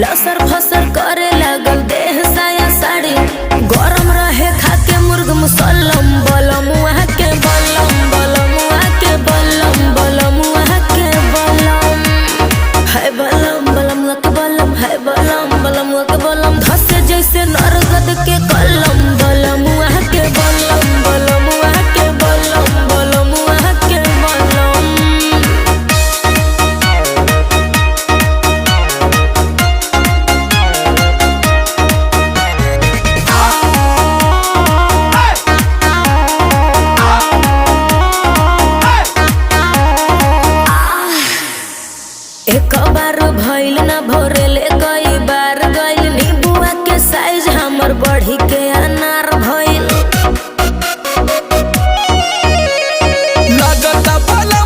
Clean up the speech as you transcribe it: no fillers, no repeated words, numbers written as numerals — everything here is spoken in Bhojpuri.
लसर फसर करे लगल देह साया साड़ी गरम रहे खाके मुर्ग मुसल्लम बलम वहाँ के बलम बलम वहाँ के बलम बलम वहाँ के बलम है बलम बलम वहाँ के बलम है बलम बलम वहाँ के बलम धसे जैसे नरगद के कलम बलम वहाँ के बलम बलम वहाँ के बलम बलम वहाँ के बलम। एक बार भइल ना भोर